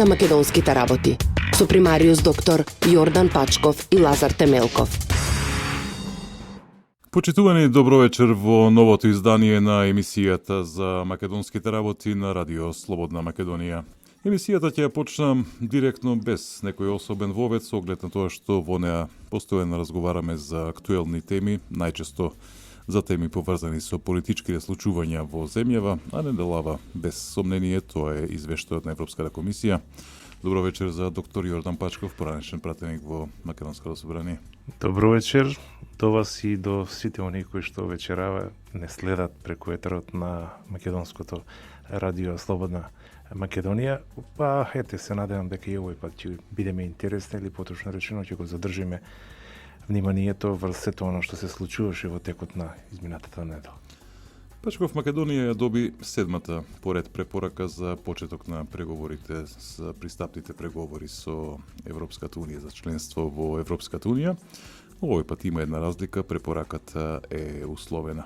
за македонските работи со примариус доктор Јордан Пачков и Лазар Темелков. Почитувани, добро вечер во новото издание на емисијата за македонските работи на Радио Слободна Македонија. Емисијата ќе ја почнам директно без некој особен вовед со оглед на тоа што во неа постојано разговараме за актуелни теми, најчесто за теми поврзани со политичките случувања во земјава, а неделава без сомнение тоа е извештајот на Европската комисија. Добро вечер за доктор Јордан Пачков, поранешен пратеник во Македонското собрание. Добро вечер до вас и до сите оние кои што вечерава не следат преку етерот на Македонското радио Слободна Македонија. Па ете, се надевам дека и овој пат ќе бидеме интересни или поточно речено ќе го задржиме вниманието врз сето оно што се случуваше во текот на изминатата недела. Пачков, Македонија ја доби седмата поред препорака за почеток на преговорите за пристапните преговори со Европската Унија за членство во Европската Унија. Овој пат има една разлика, препораката е условена.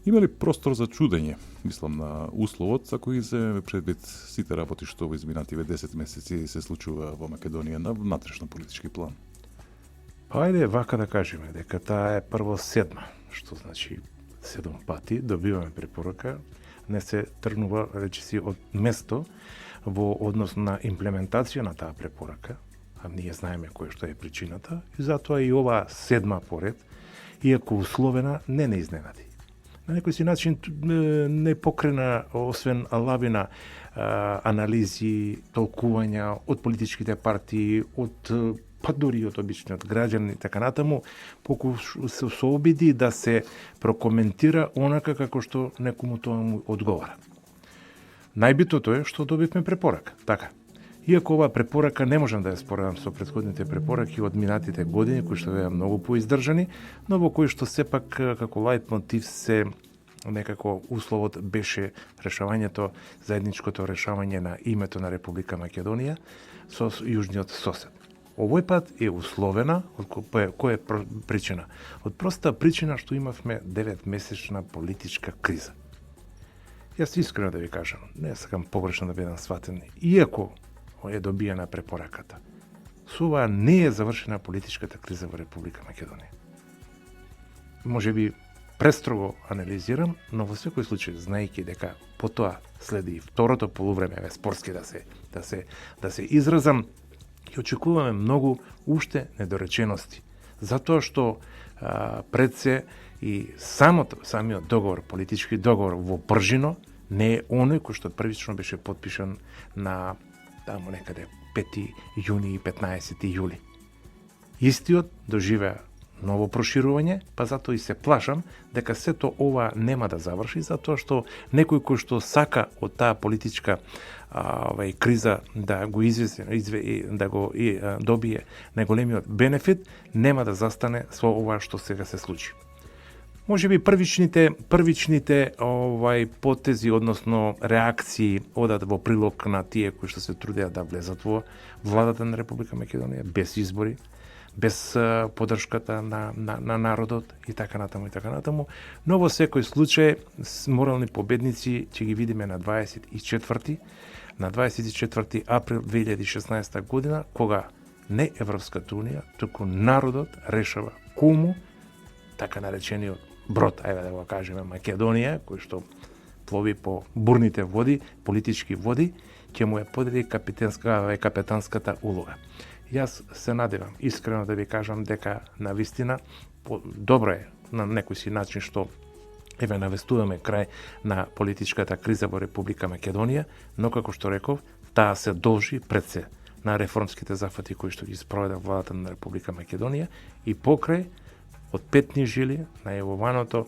Има ли простор за чудење, мислам на условот, ако ги земеме предвид сите работи што во изминативе 10 месеци се случува во Македонија на внатрешно политички план? Па ајде вака да кажеме дека таа е прво седма, што значи 7 пати добиваме препорака, не се тргнува речиси од место во однос на имплементација на таа препорака, а ние знаеме кој што е причината, и затоа и ова седма поред, иако условена, не изненади. На некој си начин не покрена, освен лавина анализи, толкувања од политичките партии, од па дури од обичниот граѓан и така натаму, се обиди да се прокоментира онака како што некому тоа му одговара. Најбитното е што добивме препорака. Така. Иако оваа препорака не можам да ја споредам со претходните препораки од минатите години, кои што беа многу поиздржани, но во кои што сепак како лајт мотив се некако условот беше решавањето, заедничкото решавање на името на Република Македонија со јужниот сосед. Овој пат е условена, од која е причина? Од проста причина што имавме 9-месечна политичка криза. Јас искрено да ви кажам, не сакам погрешно да бидам сватен, иако е добиена препораката, со ова не е завршена политичката криза во Република Македонија. Може би престрого анализирам, но во секој случај, знаејќи дека потоа следи и второто полувреме, спорски да се изразам, и очекуваме многу уште недоречености. Затоа што пред се и самиот договор, политички договор во бржино, не е оној кој што првично беше потпишан на таму некаде 5 јуни и 15 јули. Истиот доживеа ново проширување, па затоа и се плашам дека сето ова нема да заврши, затоа што некој кој што сака од таа политичка криза да го добие најголемиот бенефит, нема да застане со ова што сега се случи. Може би првичните потези, односно реакции одат во прилог на тие кои што се трудеа да влезат во владата на Република Македонија без избори, без поддршката на народот и така натаму. Но во секој случај морални победници ќе ги видиме на 24 април 2016 година, кога не Европската Унија, туку народот решава кому така наречениот брод, ајде да го кажеме Македонија, кој што плови по бурните води, политички води, ќе му ја подели капетанската улога. Јас се надевам, искрено да ви кажам дека на вистина добро е на некој си начин што навестуваме крај на политичката криза во Република Македонија, но како што реков, таа се должи пред се на реформските зафати кои што ги спроведе владата на Република Македонија и покрај од петни жили најавуваното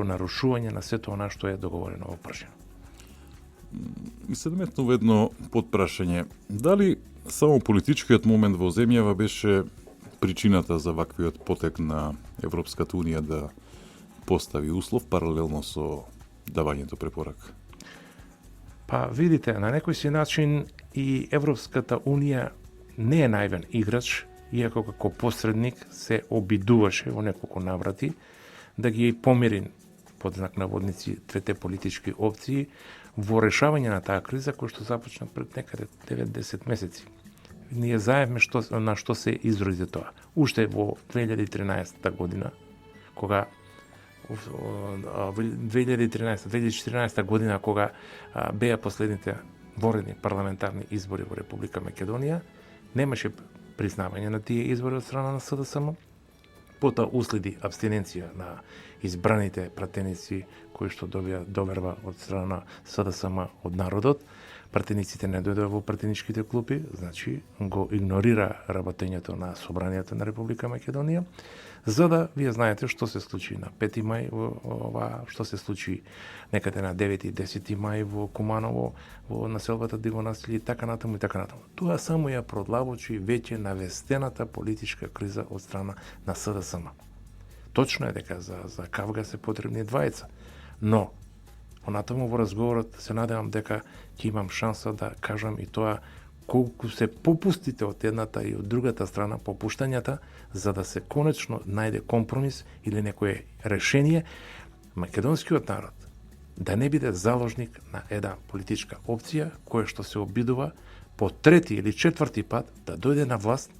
нарушување на сето она што е договорено во пржина. И се наметнува едно подпрашање. Дали само политичкиот момент во земјава беше причината за ваквиот потек на Европската Унија да постави услов паралелно со давањето препорака? Па видите, на некој си начин и Европската Унија не е наивен играч, иако како посредник се обидуваше во неколку наврати да ги помири под знак наводници двете политички опции во решавање на таа криза која што започна пред некаде 9-10 месеци. Ние заедме на што се изрази тоа. Уште во 2013 година, кога 2013-2014 година, кога беа последните воредни парламентарни избори во Република Македонија, немаше признавање на тие избори од страна на СДСМ. Потоа уследи абстиненција на избраните пратеници кои што добија доверба од страна на СДСМ од народот. Пратениците не дојдоа во пратеничките клупи, значи го игнорира работењето на Собранието на Република Македонија, за да вие знаете што се случи на 5 мај што се случи некаде на 9 и 10 мај во Куманово, во населбата Диво населје и така натаму и така натаму. Тоа само ја продлабочи веќе навестената политичка криза од страна на СДСМ. Точно е дека за кавга се потребни двајца, но онатаму во разговорот се надевам дека ќе имам шанса да кажам и тоа колку се попустите од едната и од другата страна попуштањата, за да се конечно најде компромис или некое решение, македонскиот народ да не биде заложник на една политичка опција која што се обидува по трети или четврти пат да дојде на власт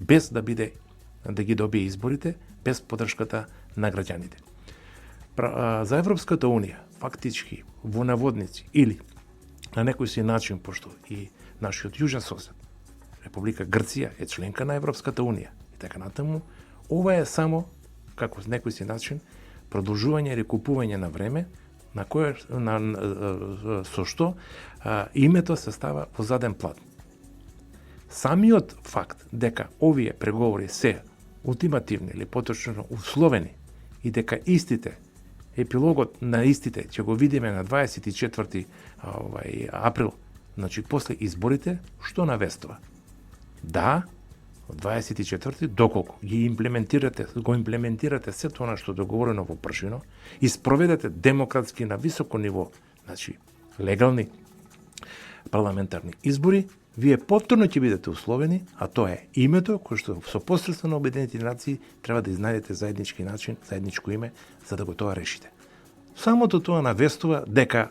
без да ги добие изборите, без поддршката на граѓаните. За Европската Унија, фактички, во наводници или на некој си начин, пошто и нашиот јужен сосед, Република Грција е членка на Европската Унија и така натаму, ова е само, како некој си начин, продолжување или купување на време, со што името се става во заден план. Самиот факт дека овие преговори се ултимативни или поточно условени и дека истите, епилогот на истите ќе го видиме на 24 април, значи после изборите, што навестува? Да, од 24 доколку го имплементирате сето она што договорено во пршино и спроведете демократски на високо ниво, значи легални парламентарни избори, вие повторно ќе бидете условени, а тоа е името кое што со посредство на Обединените нации треба да изнајдете заеднички начин, заедничко име, за да го тоа решите. Самото тоа навестува дека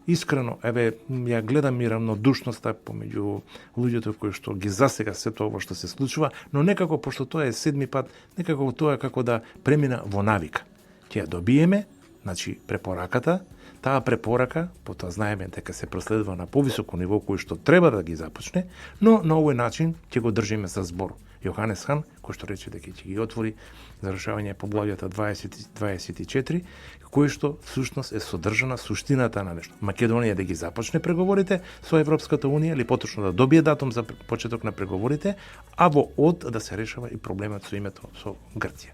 искрено, ја гледам и равнодушноста помеѓу луѓето кои што ги засега сето ова што се случува, но некако, пошто тоа е седми пат, некако тоа е како да премина во навика. Ќе ја добиеме, значи препораката, таа препорака, потоа знаеме дека се проследува на повисоко ниво кој што треба да ги започне, но на овој начин ќе го држиме за збор. Јоханес Хан, кој што рече дека ќе ги отвори за решавање поглавјата 20-24, кој што всушност е содржана суштината на нешто. Македонија да ги започне преговорите со Европската Унија или поточно да добие датум за почеток на преговорите, а во да се решава и проблемот со името со Грција.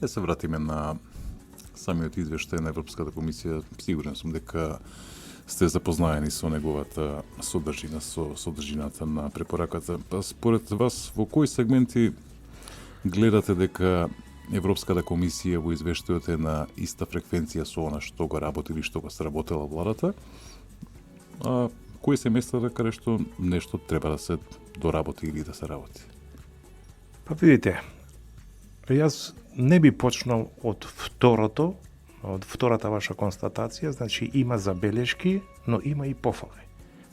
Да се вратиме на самиот извештај на Европската комисија. Сигурен сум дека сте запознаени со неговата содржина, со содржината на препораката. Според вас, во кои сегменти гледате дека Европската комисија во извештајот е на иста фреквенција со она што го работи или што го сработела владата, а кои се местата каде што нешто треба да се доработи или да се работи? Па видите, јас не би почнал од втората ваша констатација, значи има забелешки, но има и пофали.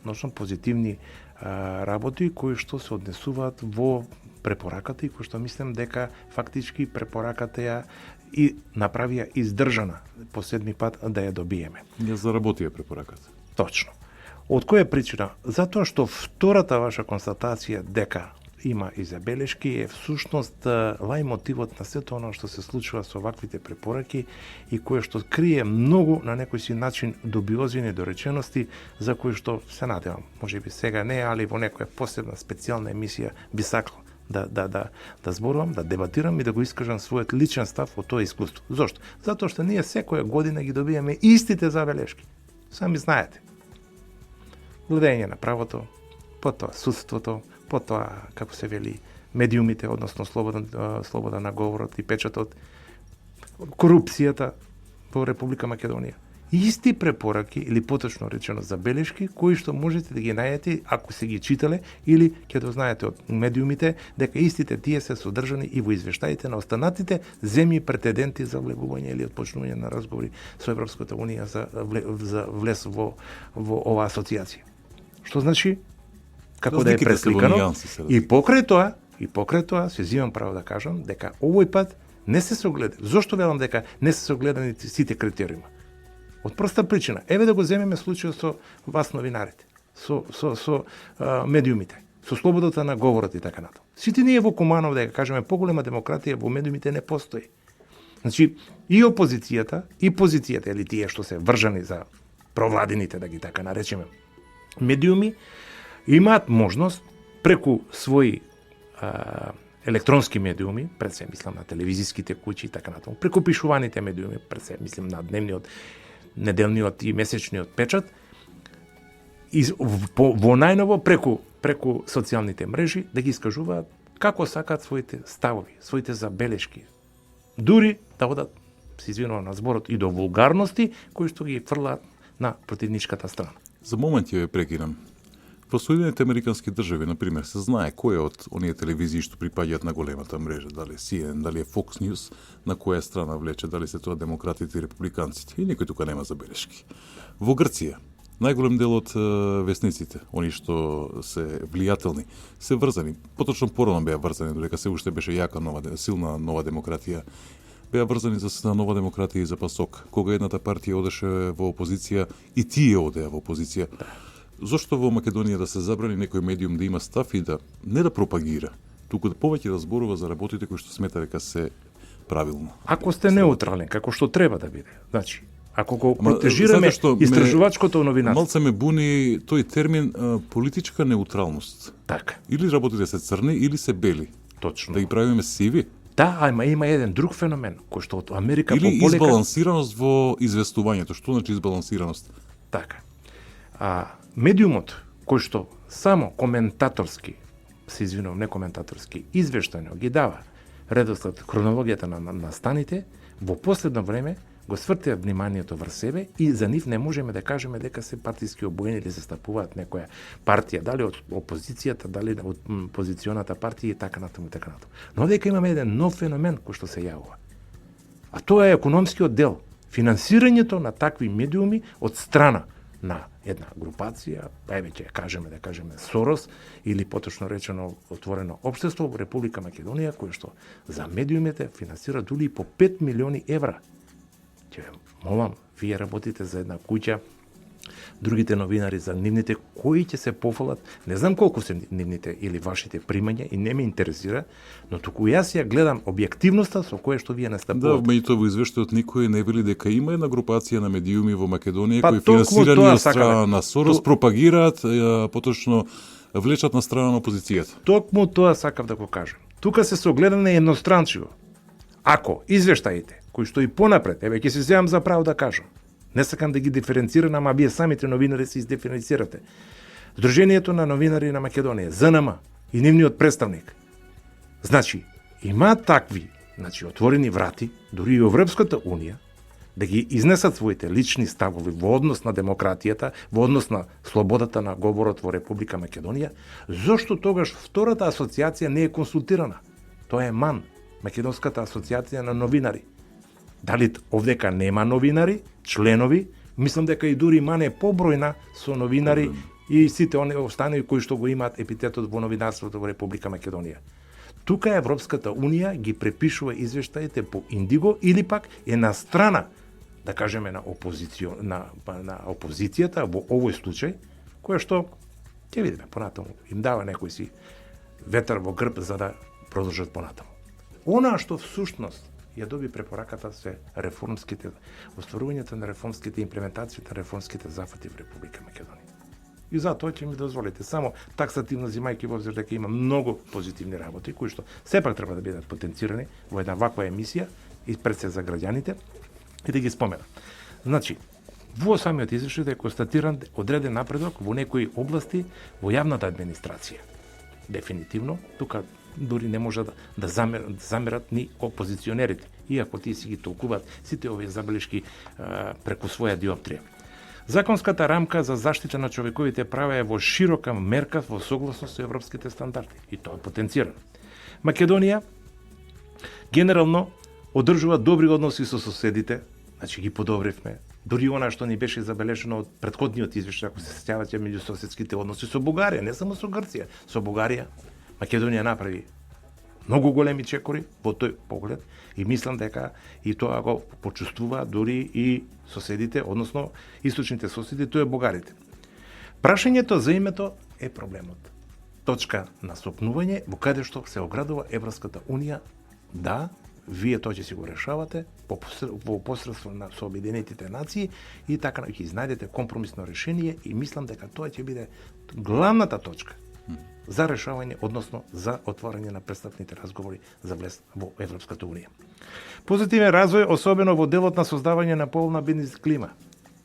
Но сум позитивни работи кои што се однесуваат во препораката и кои што мислам дека фактички препораката ја и направија издржана по седми пат да ја добиеме. Ја заработија препораката. Точно. Од која причина? Затоа што втората ваша констатација дека има и забелешки е всушност лајмотивот на сето оно што се случува со ваквите препораки и кое што крие многу на некој си начин дубиози недоречености за кои што се надевам, можеби сега не, али во некоја посебна специјална емисија би сакал да зборувам, да дебатирам и да го искажам својот личен став од тоа искуство. Зошто? Затоа што ние секоја година ги добиваме истите забелешки. Сами знаете. Владење на правото, потоа судството, потоа, како се вели, медиумите, односно слобода на говорот и печатот, корупцијата во Република Македонија. исти препораки или поточно речено забелешки кои што можете да ги најдете ако се ги читале или ќе дознаете од медиумите дека истите тие се содржани и во извештаите на останатите земји претенденти за влегување или отпочнување на разговори со Европската унија за влез во оваа асоциација. Што значи како да е пресликано и покрај тоа се взимам право да кажам дека овој пат не се согледа. Зошто велам дека не се согледани сите критериуми? Од проста причина. Еве да го земеме случајот со вас новинарите, со медиумите, со слободата на говорот и така натаму. Сите ние во Куманов дека кажеме поголема демократија во медиумите не постои. Значи и опозицијата и позицијата или тие што се вржани за провладините да ги така наречеме медиуми имаат можност преку своји електронски медиуми, пред се мислам на телевизиските куќи и така натаму, преку пишуваните медиуми, пред се мислам на дневниот, неделниот и месечниот печат, во најново преку социјалните мрежи да ги искажуваат како сакаат своите ставови, своите забелешки. Дури да одат, се извинувам на зборот, и до вулгарности кои што ги фрлаат на противничката страна. За момент ја прекинам. Во Соединените Американски држави, например, се знае кој од оние телевизии што припаѓаат на големата мрежа, дали е CNN, дали е Fox News, на која страна влече, дали се тоа демократите и републиканците. И никој тука нема забелешки. Во Грција, најголем дел од весниците, они што се влијателни, се врзани, поточно порано беа врзани, додека се уште беше јака силна нова демократија, беа врзани за нова демократија и за ПАСОК. Кога едната партија одеше во опозиција и тие одеа во опозиција. Зошто во Македонија да се забрани некој медиум да има став и да не да пропагира, туку да повеќе да зборува за работите кои што смета дека се правилно? Ако сте неутрален, како што треба да биде. Значи, ако го протежираме истражувачкото новинарство. Малце ме буни тој термин политичка неутралност. Така. Или работите се црни, или се бели. Точно. Да ги правиме сиви. Да, има еден друг феномен, кој што од Америка или по полека... избалансираност во известувањето. Што значи избалансираност? Така. Медиумот, кој што само коментаторски, се извинувам, не коментаторски, извештајно ги дава редослед, хронологијата на станите, во последно време го свртеа вниманието врз себе и за нив не можеме да кажеме дека се партиски обоени или застапуваат некоја партија, дали од опозицијата, дали од позиционата партија и така натаму и така натаму. Но дека имаме еден нов феномен кој што се јавува. А тоа е економскиот дел. Финансирањето на такви медиуми од страна на една групација, еве ќе да кажеме Сорос или поточно речено отворено општество во Република Македонија кој што за медиумите финансира дури по 5 милиони евра. Ќе молам, вие работите за една куќа, другите новинари за нивните, кои ќе се пофалат, не знам колку се нивните или вашите примања и не ме интересира, но туку јас ја гледам објективноста со која што вие настапувате. Да, меѓутоа во извештајот никој не вели дека има една групација на медиуми во Македонија кои финансирани од страна на Сорос пропагираат, поточно влечат на страна на опозицијата. Токму тоа сакав да го кажам. Тука се согледане едностранчиво. Ако извештаите кои што и понапред, еве ќе се земам за право да кажам, не сакам да ги диференцирам, ама вие самите новинари се издиференцирате. Сдруженијето на новинари на Македонија, ЗНМ и нивниот представник. Значи, има такви, отворени врати, дури и Европската унија, да ги изнесат своите лични ставови во однос на демократијата, во однос на слободата на говорот во Република Македонија, зошто тогаш втората асоциација не е консултирана? Тоа е МАН, Македонската асоциација на новинари. Дали овдека нема новинари, членови, мислам дека и дури МАН е побројна со новинари и сите оние останали кои што го имаат епитетот во новинарството во Република Македонија. Тука Европската унија ги препишува извештаите по индиго или пак е на страна, да кажеме, на опозицијата во овој случај, која што ќе видиме понатаму, им дава некој си ветер во грб за да продолжат понатаму. Она што всушност ја доби препораката се реформските, остварувањето на реформските имплементацијата на реформските зафати во Република Македонија. И затоа ќе ми дозволите само таксативно зимајќи во обзир дека има многу позитивни работи кои што сепак треба да бидат потенцирани во една ваква емисија и пред се за граѓаните и да ги споменам. Значи, во самиот извештај е констатиран одреден напредок во некои области во јавната администрација. Дефинитивно, тука дури не може да замерат ни опозиционерите, иако тие си ги толкуваат сите овие забелешки преку своја диоптрија. Законската рамка за заштита на човековите права е во широка мерка во согласност со европските стандарди и тоа е потенцирано. Македонија генерално одржува добри односи со соседите, значи ги подобривме. Дури она што ни беше забележено од претходниот извештај, ако се сеќавате, меѓусоседските односи со Бугарија, не само со Грција, со Бугарија, Македонија направи многу големи чекори во тој поглед и мислам дека и тоа го почувствува дури и соседите, односно источните соседи, тоа е бугарите. Прашањето за името е проблемот. Точка на сопнување во каде што се оградува Европската унија, да, вие тоа ќе си го решавате во посредство на Соединетите нации и така ќе изнајдете компромисно решение и мислам дека тоа ќе биде главната точка за решавање, односно за отворање на престапните разговори за влез во Европската унија. Позитивен развој, особено во делот на создавање на поголна бизнис клима.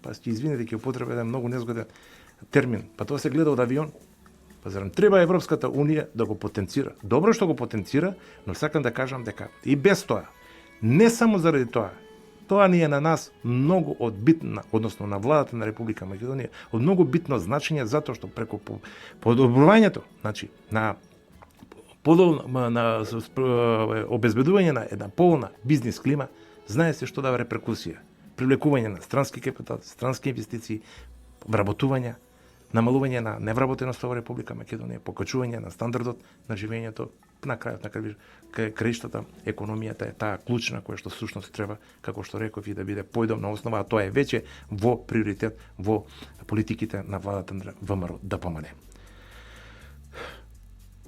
Па ќе извинете, ќе употребам еден многу незгоден термин, па тоа се гледа од авион. Па зарем треба Европската унија да го потенцира. Добро што го потенцира, но сакам да кажам дека и без тоа, не само заради тоа ни е на нас многу од битна, односно на владата на Република Македонија, од многу битно значење затоа што преку подобрувањето, значи на обезбедување на една полна бизнис клима, знае се што дава реперкусија. Привлекување на странски капитал, странски инвестиции, вработување, намалување на невработеноста во Република Македонија, покачување на стандардот на живењето, на крајот на краиштата, економијата е таа клучна која што всушност треба, како што реков, и да биде појдовна основа, а тоа е веќе во приоритет во политиките на владата на ВМРО ДПМН.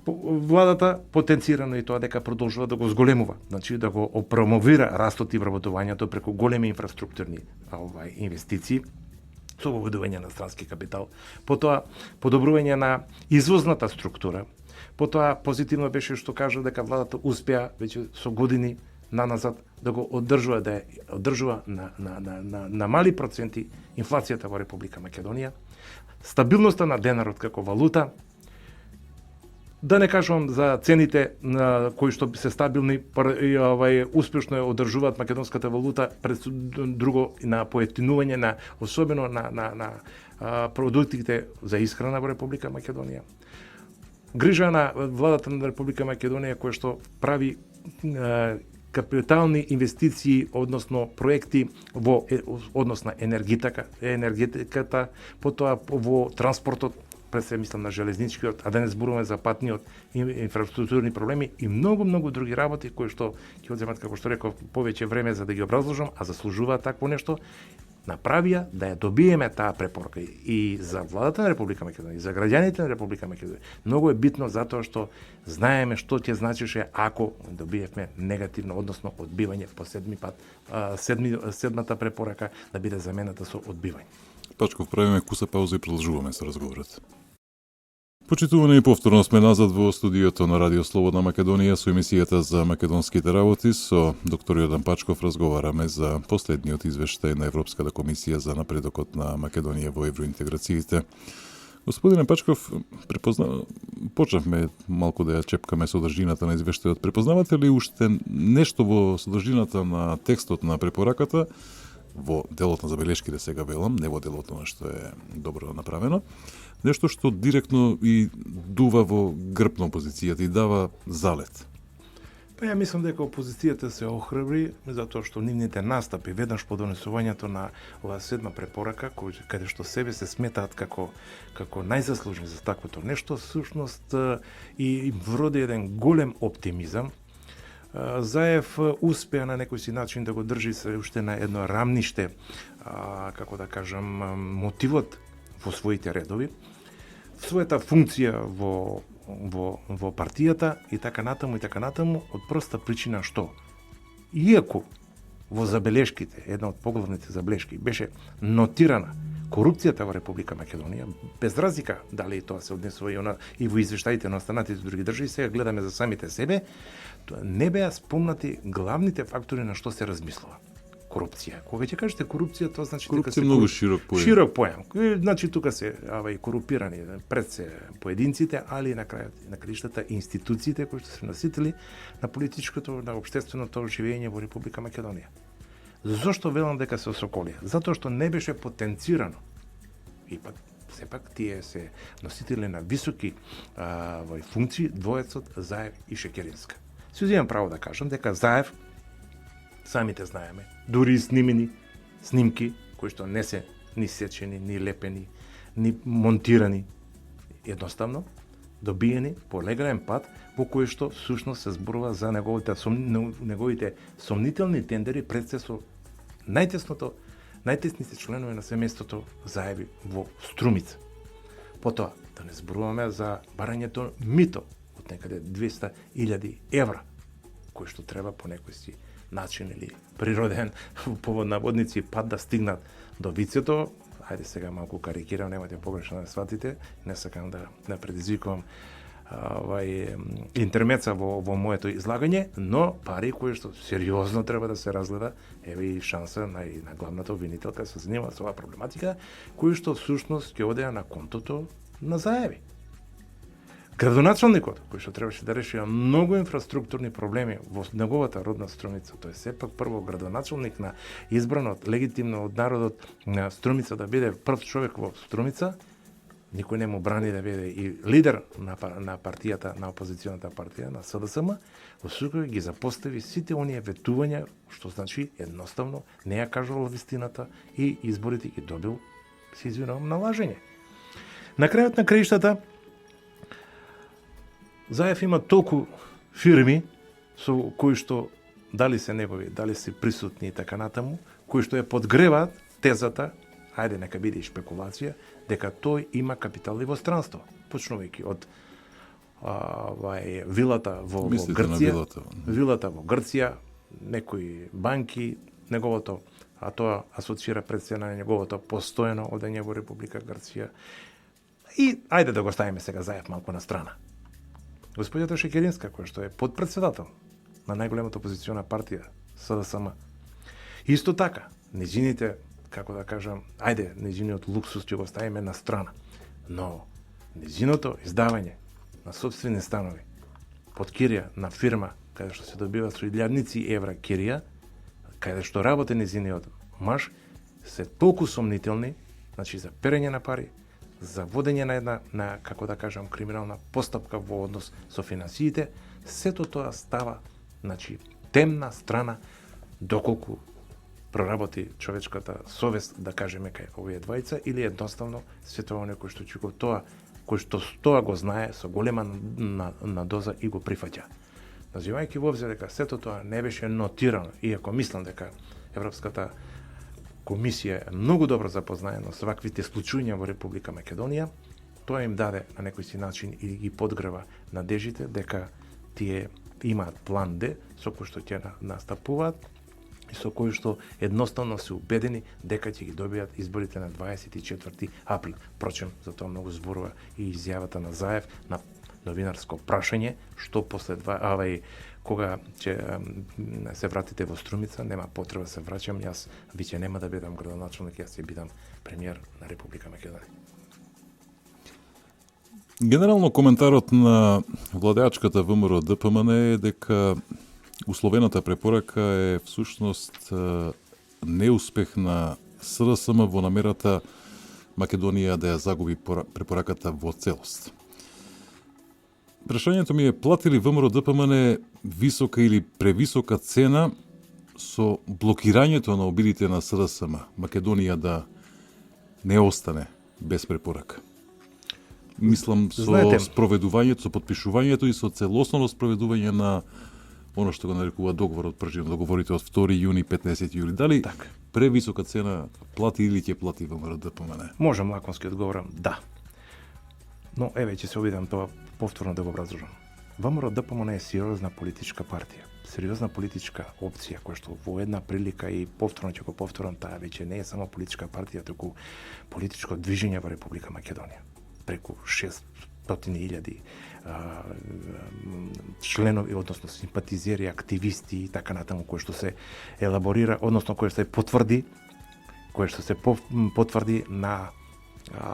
Владата потенцирано и тоа дека продолжува да го зголемува, значи да го промовира растот и вработувањето преку големи инфраструктурни инвестиции, со воведување на странски капитал, потоа подобрување на извозната структура, потоа позитивно беше што кажа дека владата успеа веќе со години наназад да го одржува на мали проценти инфлацијата во Република Македонија, стабилноста на денарот како валута, да не кажувам за цените на кои што се стабилни, успешно ја одржуваат македонската валута, пред друго на поевтинување на особено на продуктите за исхрана во Република Македонија. Грижа на владата на Република Македонија која што прави капитални инвестиции, односно проекти во однос на енергетиката, потоа во транспортот, пред се мислам на железничкиот, а да не зборуваме за патниот инфраструктурни проблеми и многу други работи кои што ќе одземат, како што реков, повеќе време за да ги образложам, а заслужуваат такво нешто, направија да ја добиеме таа препорака и за владата на Република Македонија, и за граѓаните на Република Македонија. Многу е битно затоа што знаеме што ќе значише ако добиевме негативно, односно одбивање по седми пат, седмата препорака да биде замената со одбивање. Пачков, правиме куса пауза и продолжуваме со разговорот. Почитувани, повторно сме назад во студиото на Радио Слободна Македонија со емисијата за македонските работи. Со доктор Јордан Пачков разговараме за последниот извештај на Европската комисија за напредокот на Македонија во евроинтеграциите. Господине Пачков, почнавме малку да ја чепкаме содржината на извештајот. Препознавате ли уште нешто во содржината на текстот на препораката, во делот на забелешките сега велам, не во делот на што е добро направено, нешто што директно и дува во грб на опозицијата и дава залет? Па ја мислам дека опозицијата се охрабри затоа што нивните настапи веднаш по донесувањето на оваа седма препорака, каде што себе се сметаат како најзаслужни за таквото нешто, всушност и вроди еден голем оптимизам. Заев успеа на некој си начин да го држи се уште на едно рамниште, како да кажам, мотивот во своите редови, својата функција во партијата и така натаму, од проста причина што, иако во забелешките, една од поглавните забелешки, беше нотирана корупцијата во Република Македонија, без разлика дали тоа се однесува и во извештаите на останатите други држави, сега гледаме за самите себе, тоа не беа спомнати главните фактори на што се размислува. корупција. Кога ќе кажете корупција, тоа значи Корупција е многу широк појам. Широк појам. Значи тука се корупирани пред се поединците, али на крајот на краиштата институциите кои што се носители на политичкото, на општественото живење во Република Македонија. Зошто велам дека се осоколија? Затоа што не беше потенцирано. Ипак сепак тие се носители на високи функции двоецот Заев и Шекеринска. Си uzimam право да кажам дека Заев, самите знаеме, дури и снимени снимки кои што не се ни сечени, ни лепени, ни монтирани, едноставно добиени по легален пат во кој што всушност се зборува за неговите сомнителни тендери пред се со најтесните членови на семејството Заеви во Струмица. Потоа, да не зборуваме за барањето мито од некаде 200.000 евра, кој што треба по некој си начин или природен повод наводници пат да стигнат до вицето. Ајде сега малку карикирам, немате погрешно да сватите, не сакам да предизвикувам интермеца во моето излагање, но пари кои што сериозно треба да се разгледа, еве и шанса на главната обвинителка се занимава со оваа проблематика, кои што всушност ќе одеа на контото на Заеви. Градоначалникот, кој што требаше да реши многу инфраструктурни проблеми во неговата родна Струмица, тој сепак прво градоначалник на избран легитимно од народот на Струмица да биде прв човек во Струмица, никој не му брани да биде и лидер на партијата, на опозиционата партија, на СДСМ, во случај ги запостави сите оние ветувања, што значи едноставно не ја кажувал вистината и изборите ги добил, се извинувам, на лажење. На крајот на краиштата, Заев има толку фирми со кои што дали се негови, дали се присутни и така натаму, кои што ја подгреваат тезата, ајде нека биде и шпекулација, дека тој има капитали во странство, почнувајќи од вилата во Грција, вилата во Грција, некои банки, неговото, а тоа асоцира пред се на неговото постојано одење во Република Грција. И ајде да го ставиме сега Заев малку на страна. Господјата Шекеринска, која што е подпредседател на најголемата опозициона партија СДСМ. Исто така, незините, како да кажам, ајде, незиниот луксус ќе го ставиме на страна, но незиното издавање на собствени станови под кирија на фирма, каде што се добива со илјадници евра кирија, каде што работи незиниот маж, се толку сомнителни, значи за перење на пари, за водење на една, како да кажам, криминална постапка во однос со финансиите, сето тоа става, значи, темна страна доколку проработи човечката совест, да кажеме, кај овие двајца, или едноставно сето оне кој што чуко тоа, кој што тоа го знае со голема надоза и го прифаќа. Називајќи во обзир дека сето тоа не беше нотирано, иако мислам дека Европската комисија е многу добро запознаена со ваквите случања во Република Македонија, тоа им даде на некој си начин и ги подгрева надежите дека тие имаат план Д со кој што ќе настапуваат и со кој што едноставно се убедени дека ќе ги добијат изборите на 24 април. Впрочем, за тоа многу зборува и изјавата на Заев на новинарско прашање, што после кога ќе се вратите во Струмица, нема потреба да се враќам, јас веќе нема да бидам градоначалник, јас ќе бидам премиер на Република Македонија. Генерално коментарот на владеачката ВМРО ДПМН е дека условената препорака е всушност неуспех на СДСМ во намерата Македонија да ја загуби препораката во целост. Прашањето ми е, плати ли ВМРО ДПМН висока или превисока цена со блокирањето на обидите на СДСМ, Македонија да не остане без препорака? Мислам со спроведувањето, со подпишувањето и со целосно спроведување на оно што го нарекува договорот, договорите од 2 јуни 15 јули. Дали превисока цена плати или ќе плати ВМРО ДПМН? Можам лаконски одговорам да. Но еве ќе се обидам тоа повторно да го образложам. ВМРО ДПМН е сериозна политичка партија, сериозна политичка опција која што во една прилика и повторно ќе го повторам, таа веќе не е само политичка партија, туку политичко движење во Република Македонија. Преку 6 стотини илјади членови, односно симпатизери, активисти и така натаму, кои што се елаборира, односно кои што се потврди, на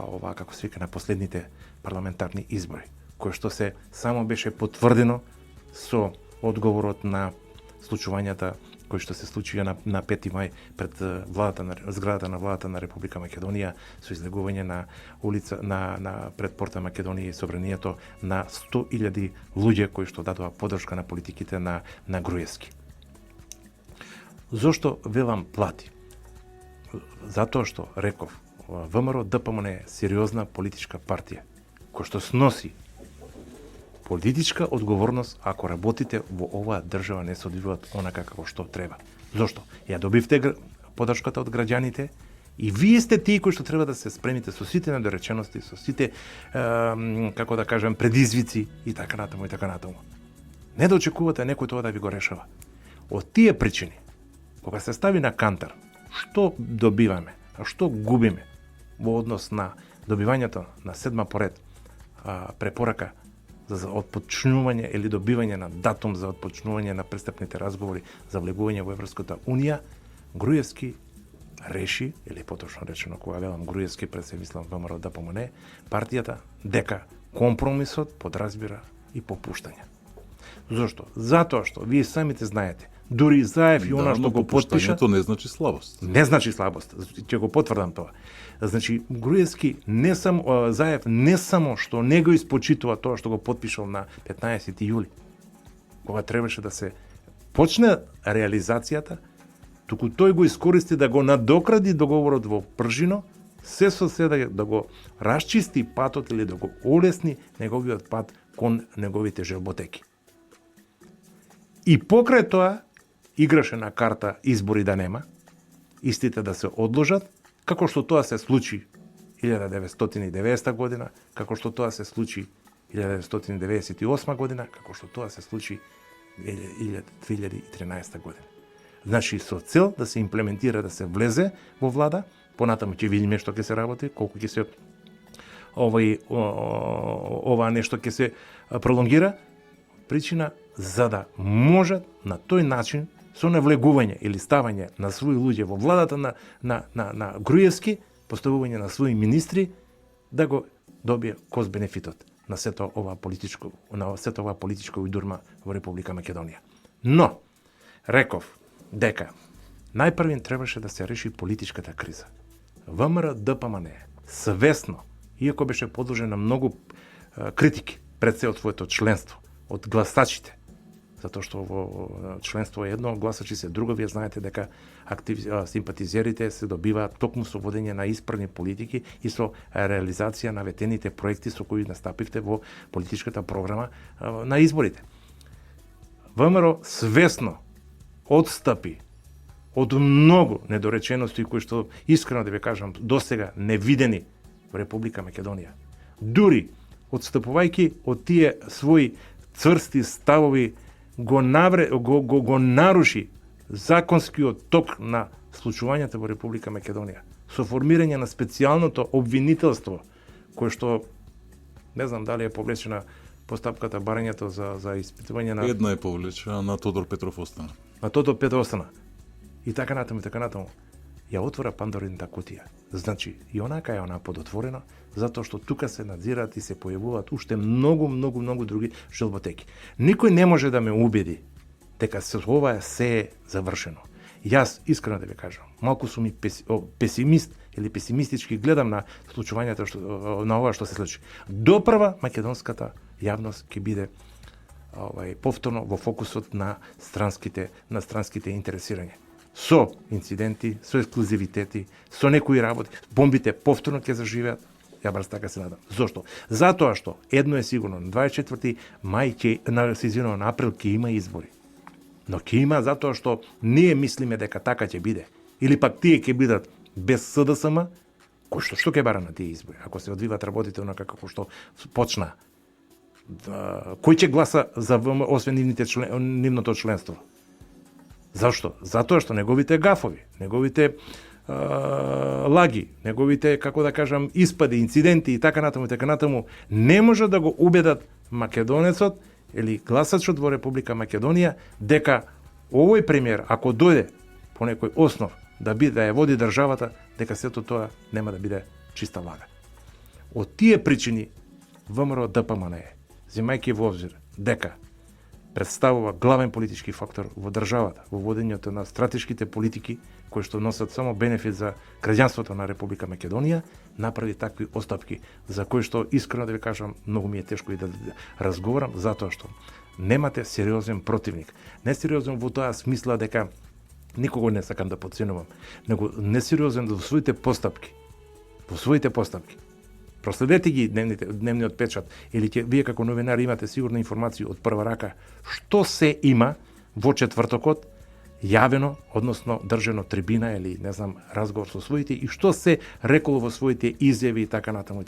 ова, како се вика, на последните парламентарни избори, кои што се само беше потврдено со одговорот на случувањата кои што се случија на 5 мај пред зградата на владата на Република Македонија, со излегување на улица на пред порта Македонија и собранието на 100.000 луѓе кои што дадоа поддршка на политиките на Груевски. Зошто велам плати? Затоа што реков, ВМРО ДПМН е сериозна политичка партија која што сноси политичка одговорност ако работите во оваа држава не се одвиваат онака како што треба. Зошто? Ја добивте поддршката од граѓаните и вие сте тие кои што треба да се спремите со сите недоречености, со сите како да кажем предизвици и така натаму и така натаму. Не да очекувате некој тоа да ви го решава. Од тие причини, кога се стави на кантар, што добиваме, а што губиме во однос на добивањето на 7 поред препорака за отпочнување или добивање на датум за отпочнување на престапните разговори за влегување во Европската Унија, Груевски реши, или поточно речено, кога велам Груевски, пред се мислам ВМРО ДПМН, партијата, дека компромисот подразбира и попуштање. Зошто? Затоа што вие самите знаете, дури Заев и она што го потпиша, тоа не значи слабост. Не значи слабост, ќе го потврдам тоа. Значи, Груевски Заев не само што не го испочитува тоа што го потпишал на 15 јули, кога требаше да се почне реализацијата, туку тој го искористи да го надокради договорот во пржино, се со се да го расчисти патот или да го олесни неговиот пат кон неговите желботеки. И покрај тоа, играше на карта избори да нема, истите да се одложат, како што тоа се случи 1990 година, како што тоа се случи 1998 година, како што тоа се случи 2013 година. Значи, со цел да се имплементира, да се влезе во влада, понатаму ќе видиме што ќе се работи, колку ќе се ова нешто ќе се пролонгира, причина за да можат на тој начин со навлегување или ставање на своји луѓе во владата на Груевски, поставување на своји министри, да го добие кост бенефитот на сето ова политичко уйдурма во Република Македонија. Но, реков дека најпрвин требаше да се реши политичката криза. ВМРО ДПМН свесно, иако беше подложен на многу критики пред се од своето членство, од гласачите, затоа што во членство е едно, гласачи се друго, вие знаете дека симпатизерите се добиваат токму со водење на исправни политики и со реализација на ветените проекти со кои настапивте во политичката програма на изборите. ВМРО свесно одстапи од многу недоречености кои што, искрено да ви кажам, досега невидени во Република Македонија. Дури одстапувајќи од тие своји цврсти ставови, го наруши законскиот ток на случувањата во Република Македонија со формирање на специјалното обвинителство, кое што не знам дали е повлечена постапката барањето за испитување на... Една е повлечена, на Тодор Петров остана. На Тодор Петров остана. И така натаму, ја отвора Пандорината кутија. Значи, и онака е она подотворена, затоа што тука се надзираат и се појавуваат уште многу други желботеки. Никој не може да ме убеди дека ова се е завршено. Јас, искрено да ви кажам, малку сум и песимист или песимистички гледам на случувањата на ова што се случи. Допрва македонската јавност ќе биде повторно во фокусот на странските интересирања. Со инциденти, со ексклузивитети, со некои работи, бомбите повторно ќе заживеат. Ја барс така се надам. Зошто? Затоа што едно е сигурно, на 24 мај на април ќе има избори. Но ќе има затоа што ние мислиме дека така ќе биде. Или пак тие ќе бидат без СДСМ, кој што ќе бара на тие избори, ако се одвиваат работите онака како што почна. Кој ќе гласа за ВМРО освен нивното членство? Зашто? Затоа што неговите гафови, неговите лаги, неговите, како да кажам, испади, инциденти и така натаму, не може да го убедат македонецот или гласачот во Република Македонија дека овој премиер, ако дојде по некој основ да ја води државата, дека сето тоа нема да биде чиста лага. Од тие причини ВМРО ДПМН, земајќи во обзир дека представува главен политички фактор во државата, во водењето на стратешките политики кои што носат само бенефит за граѓанството на Република Македонија, направи такви остапки за кои што искрено да ви кажам, многу ми е тешко и да разговарам, затоа што немате сериозен противник. Не сериозен во тоа смисла дека никого не сакам да подценувам, него несериозен во своите постапки. Проследете ги дневниот печат или вие како новинари имате сигурна информација од прва рака што се има во четвртокот јавено, односно држено трибина или не знам разговор со своите и што се реколо во своите изјави и така натаму.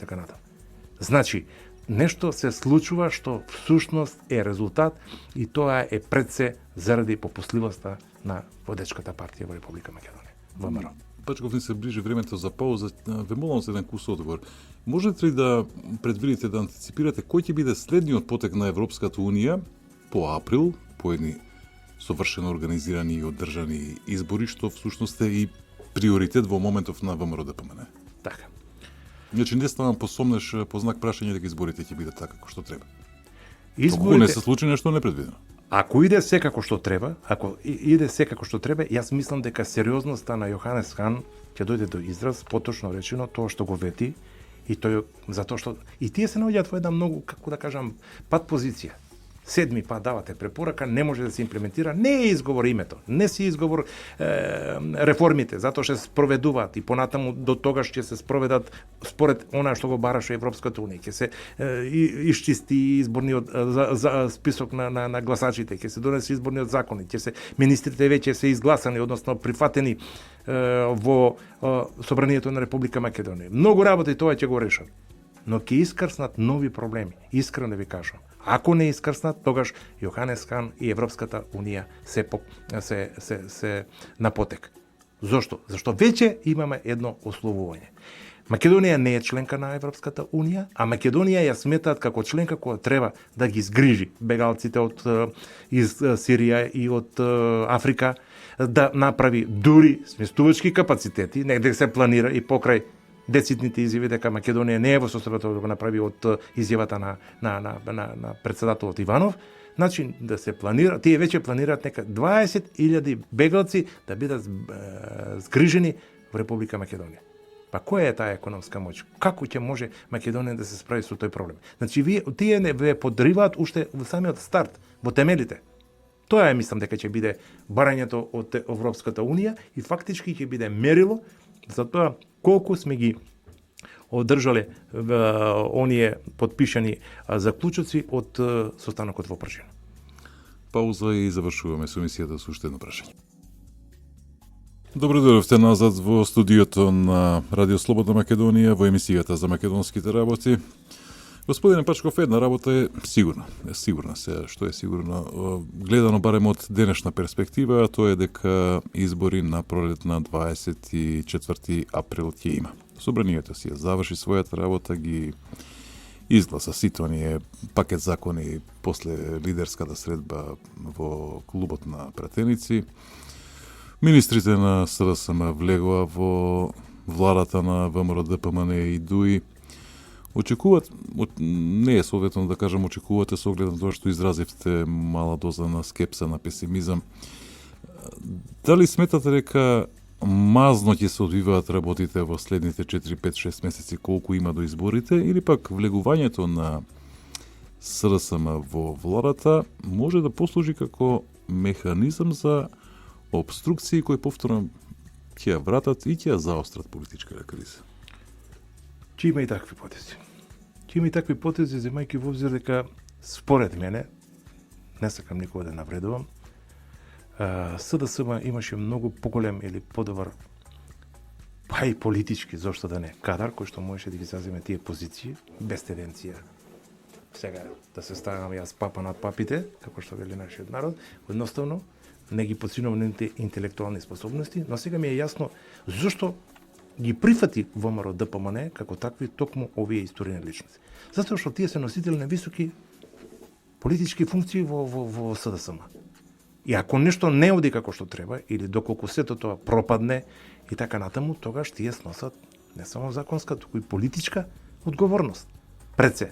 Значи, нешто се случува што всушност е резултат и тоа е пред се заради попусливоста на водечката партија во Република Македонија, ВМРО. Пачков, ни се ближи времето за пауза. Ве молам за еден кус одговор. Можете ли да предвидите, да антиципирате кој ќе биде следниот потек на Европската Унија по април, по едни совршено организирани и одржани избори, што всушност е и приоритет во моментов на ВМРО ДПМН? Така. Значи не ставам посомнеш по знак прашање дека изборите ќе бидат така како што треба. Изборите не се случи нешто непредвидено. Ако иде се како што треба, јас мислам дека сериозноста на Јоханес Хан ќе дојде до израз, поточно речено, тоа што го вети, и тој затоа што и тие се наоѓаат во една многу, како да кажам, пат позиција. Седми пат давате препорака, не може да се имплементира, не е изговор името, не се изговор реформите, затоа што се спроведуваат и понатаму до тогаш ќе се спроведат според она што го бараше Европската Унија, ќе се исчисти изборниот за список на гласачите, ќе се донесе изборниот закон, ќе се министрите веќе се изгласани, односно прифатени во Собранието на Република Македонија. Многу работа и тоа ќе го решат. Но ќе искрснат нови проблеми, искрено ви кажам. Ако не искрснат, тогаш Јоханес Хан и Европската Унија се на потек. Зошто? Зашто веќе имаме едно условување. Македонија не е членка на Европската Унија, а Македонија ја сметаат како членка која треба да ги згрижи бегалците из Сирија и од Африка, да направи дури сместувачки капацитети, негде се планира и покрај децитните изјави дека Македонија не е во состојба да го направи од изјавата на председателот Иванов, значи да се планира, тие веќе планираат нека 20.000 бегалци да бидат згрижени во Република Македонија. Па која е таа економска моќ? Како ќе може Македонија да се справи со тој проблем? Значи тие не ве подриваат уште во самиот старт, во темелите. Тоа е, мислам дека ќе биде барањето од Европската Унија и фактички ќе биде мерило за тоа колку сме ги одржале оние подпишани заклучоци од состанокот во Пршина. Пауза и завршуваме со емисијата со уште едно прашање. Добро дојдовте назад во студиото на Радио Слободна Македонија во емисијата за македонските работи. Господине Пачков, една работа е сигурна се, што е сигурно, гледано барем од денешна перспектива, тоа е дека избори на пролет на 24 април ќе има. Собранието си ја заврши својата работа, ги изгласа сите оние пакет закони после лидерската средба во клубот на пратеници. Министрите на СДСМ влегоа во владата на ВМРО ДПМН и ДУИ. Очекуват, не е советно да кажам очекувате со оглед на тоа што изразивте мала доза на скепса, на песимизам. Дали сметате дека мазно ќе се одвиваат работите во следните 4-5-6 месеци колку има до изборите, или пак влегувањето на СДСМ во владата може да послужи како механизам за обструкции кои повторно ќе ја вратат и ќе ја заострат политичката криза? Ќе има и такви потези. Земајќи во обзир дека според мене, не сакам никога да навредувам, СДСМ имаше многу поголем или подобар, па и политички, зошто да не, кадар кој што можеше да ги заземе тие позиции без тенденција. Сега да се ставам јас папа над папите, како што вели нашиот народ, едноставно не ги подценувам нивните интелектуални способности, но сега ми е јасно зошто ги прифати ВМРО ДПМН како такви токму овие историни личности. Затоа што тие се носители на високи политички функции во СДСМ. И ако нешто не оди како што треба, или доколку сето тоа пропадне и така натаму, тогаш тие сносат не само законска, туку и политичка одговорност пред се.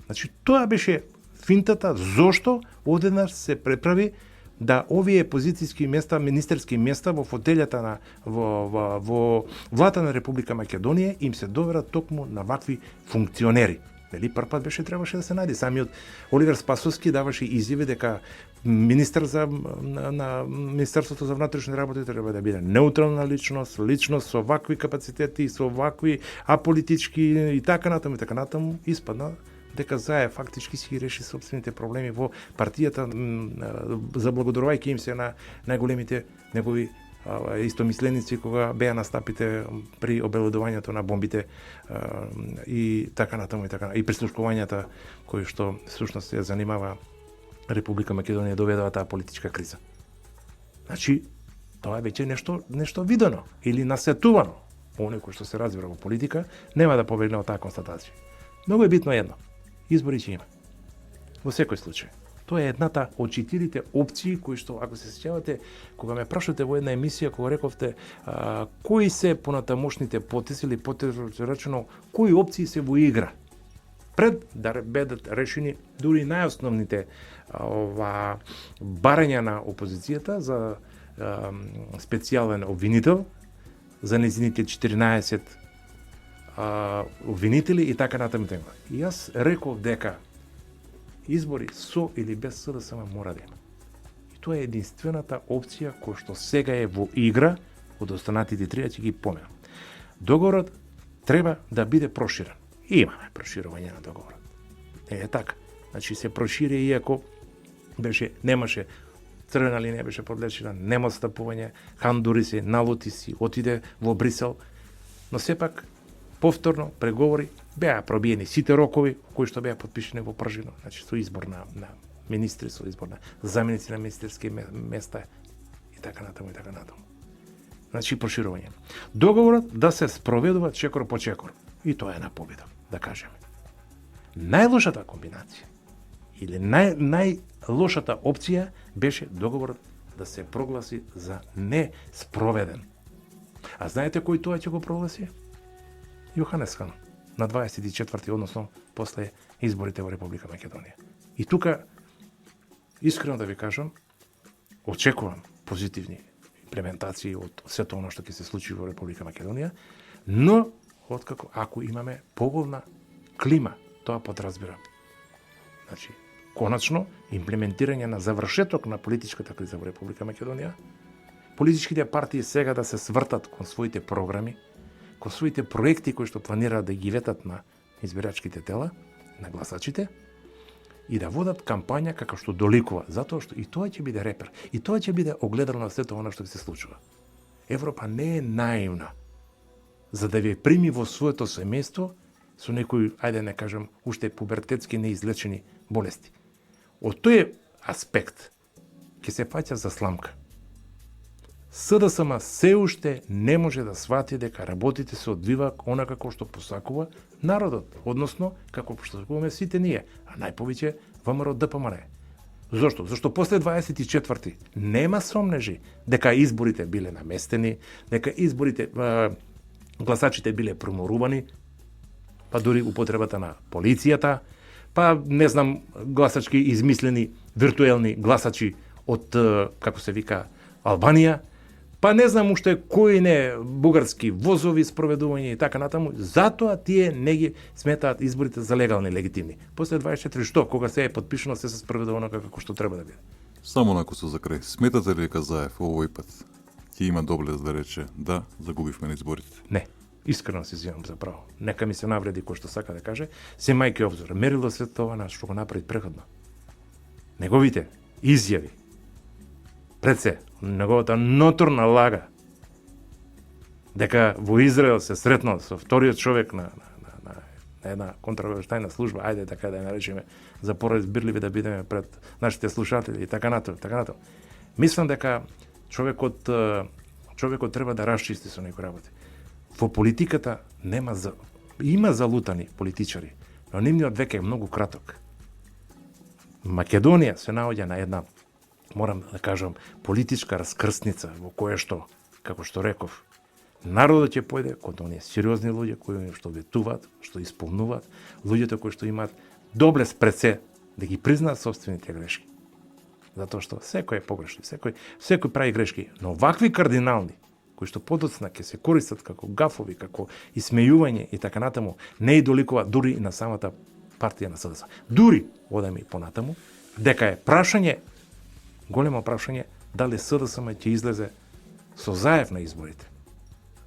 Значи, тоа беше финтата зошто одеднаш се преправи да овие позицијски места, министерски места во фотелјата на во владата на Република Македонија им се доверат токму на вакви функционери. Нели прв пат требаше да се најде. Самиот Оливер Спасовски даваше изјави дека министер на Министерството за внатрешни работи треба да биде неутрална личност со вакви капацитети, со вакви аполитички и така натаму, испадна дека Заев фактички си ги реши собствените проблеми во партијата, заблагодарувајќи им се на најголемите негови истомисленици кога беа настапите при обелодувањето на бомбите и така натаму и прислушкувањата кои што всушност ја занимава Република Македонија доведува таа политичка криза. Значи, тоа е веќе нешто видено или насетувано. Оној кој што се разбира во политика нема да побегне од таа констатација. Многу е битно едно. Избори ќе има. Во секој случај. Тоа е едната од 4 опции кои што, ако се сеќавате, кога ме прашате во една емисија, кога рековте кои се понатамошните потези или потежно кои опции се во игра, пред да бидат решени дури најосновните барања на опозицијата за специјален обвинител, за незините 14 обвинители и така натаму. И јас реков дека избори со или без СДСМ мора да има. И тоа е единствената опција која што сега е во игра од останатите 3, ќе ги поменам. Договорот треба да биде проширен. И имаме проширување на договорот. Е така. Значи се прошири иако немаше црвена линија беше подлечена, нема стапување, Хан дури се налути си, отиде во Брисел, но сепак повторно преговори беа пробиени сите рокови кои што беа подпишани во пржино, значи со избор на министри, со избор на заменици на министерски места и така натаму. Значи проширување. Договорот да се спроведува чекор по чекор. И тоа е на победа, да кажеме. Најлошата комбинација или најлошата опција беше договорот да се прогласи за неспроведен. А знаете кој тоа ќе го прогласи? Јоханес Хан на 24-ти, односно после изборите во Република Македонија. И тука, искрено да ви кажам, очекувам позитивни имплементации од сето оно што ќе се случи во Република Македонија, но откако ако имаме поголна клима, тоа подразбира. Значи, конечно, имплементирање на завршеток на политичката криза во Република Македонија, политичките партии сега да се свртат кон своите програми, кон своите проекти кои што планираат да ги ветат на избирачките тела, на гласачите, и да водат кампања како што доликува, затоа што и тоа ќе биде репер, и тоа ќе биде огледало на сето она што се случува. Европа не е наивна за да ви прими во своето семејство со некои, ајде не кажам, уште пубертетски неизлечени болести. Од тој аспект ќе се фаќа за сламка. СДСМ се уште не може да свати дека работите се одвива онака како што посакува народот, односно како посакуваме сите ние, а најповеќе ВМРО ДПМН. Зошто? Зашто после 24-ти нема сомнежи дека изборите биле наместени, дека изборите гласачите биле проморувани, па дури употребата на полицијата, па не знам гласачки измислени виртуелни гласачи од како се вика Албанија, па не знам уште кои не бугарски возови спроведување и така натаму, затоа тие не ги сметаат изборите за легални, легитимни. После 24 што, кога се е подпишано, се спроведувано како што треба да биде. Само накусо за крај, сметате ли дека Заев овој пат ќе има доблест да рече да, загубивме на изборите? Не. Искрено се земам за право. Нека ми се навреди кој што сака да каже, се мајки обзор. Мерило се тоа на што го направи преходно. Неговите изјави пред се, неговата ноторна лага дека во Израел се сретнал со вториот човек на една контравештајна служба, ајде така да ја наречеме, за поразбирливи да бидеме пред нашите слушатели и така натаму. Мислам дека човекот треба да расчисти со некои работи. Во политиката има залутани политичари, но нивниот век е многу краток. Македонија се наоѓа на една, морам да кажам, политичка раскрсница во која што, како што реков, народот ќе појде кон оние сериозни луѓе кои што ветуваат, што исполнуваат, луѓето кои што имаат доблест пред се да ги признаат собствените грешки. Затоа што секој е погрешен, секој прави грешки, но вакви кардинални кои што подоцна ќе се користат како гафови, како исмејување и така натаму, не идоликува дури и на самата партија на СДС. Дури, одаме и понатаму, дека е прашање, големо прашање, дали СДСМ ќе излезе со заев на изборите.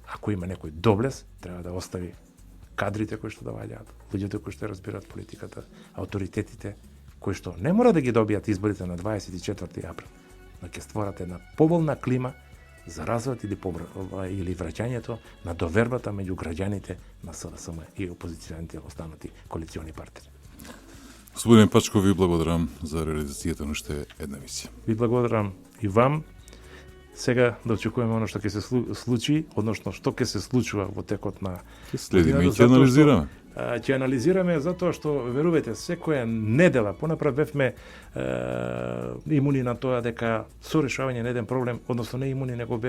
Ако има некој доблес, треба да остави кадрите кои што доаѓаат, луѓето кои што разбираат политиката, авторитетите, кои што не мора да ги добијат изборите на 24 април, но ќе створат една поволна клима за развод или враќањето на довербата меѓу граѓаните на СДСМ и опозиционите останати коалициони партии. Господин Пачков, ви благодарам за реализацијата на уште една емисија. Ви благодарам и вам. Сега да очекуваме оно што ќе се случи, односно што ќе се случува во текот на Следиме и ќе анализираме. Ќе анализираме затоа што, верувајте, секоја недела понапред бевме имуни на тоа дека со решавање на еден проблем, односно не имуни, него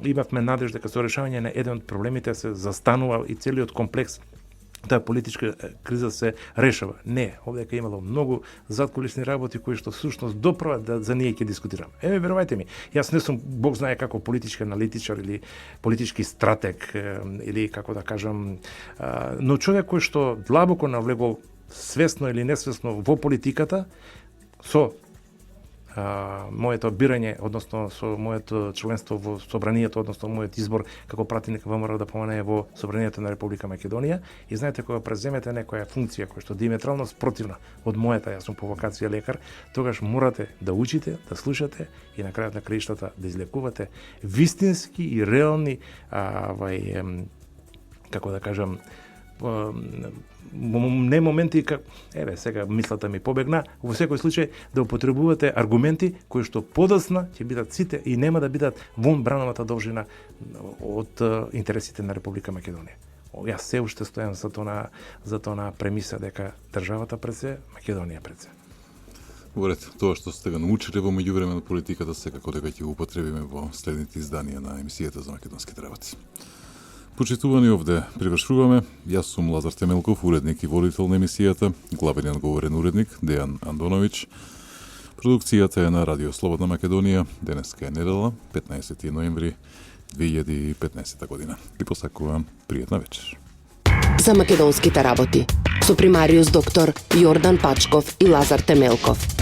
имавме надеж дека со решавање на еден од проблемите се застанува и целиот комплекс таа политичка криза се решава. Не, овдека имало многу задкулисни работи кои што всушност доправа да за ние ќе дискутираме. Верувајте ми, јас не сум бог знае како политички аналитичар или политички стратег или како да кажам, но човек кој што длабоко навлегол свесно или несвесно во политиката со моето бирање, односно со моето членство во собранието, односно мојот избор како пратеник ВМРО да помине во собранието на Република Македонија. И знаете, кога преземете некоја функција која што диаметрално спротивна од мојата, јас сум по вокација лекар, тогаш морате да учите, да слушате и на крајот на краиштата да излекувате вистински и реални како да кажам, не моменти сега мислата ми побегна, во секој случај да употребувате аргументи кои што подоцна ќе бидат сите и нема да бидат вон брановата должина од интересите на Република Македонија. Јас се уште стојам за тона премиса дека државата пред се, Македонија пред се. Говорете, тоа што сте го научиле во меѓувреме на политиката, секако дека ќе го употребиме во следните изданија на емисијата за македонските работи. Почитувани, овде привршуваме. Јас сум Лазар Темелков, уредник и водител на емисијата, главен говорен уредник Дејан Андоновиќ. Продукцијата е на Радио Слободна Македонија. Денеска е недела, 15 ноември 2015 година. И посакувам пријатна вечер. За македонските работи со примариус доктор Јордан Пачков и Лазар Темелков.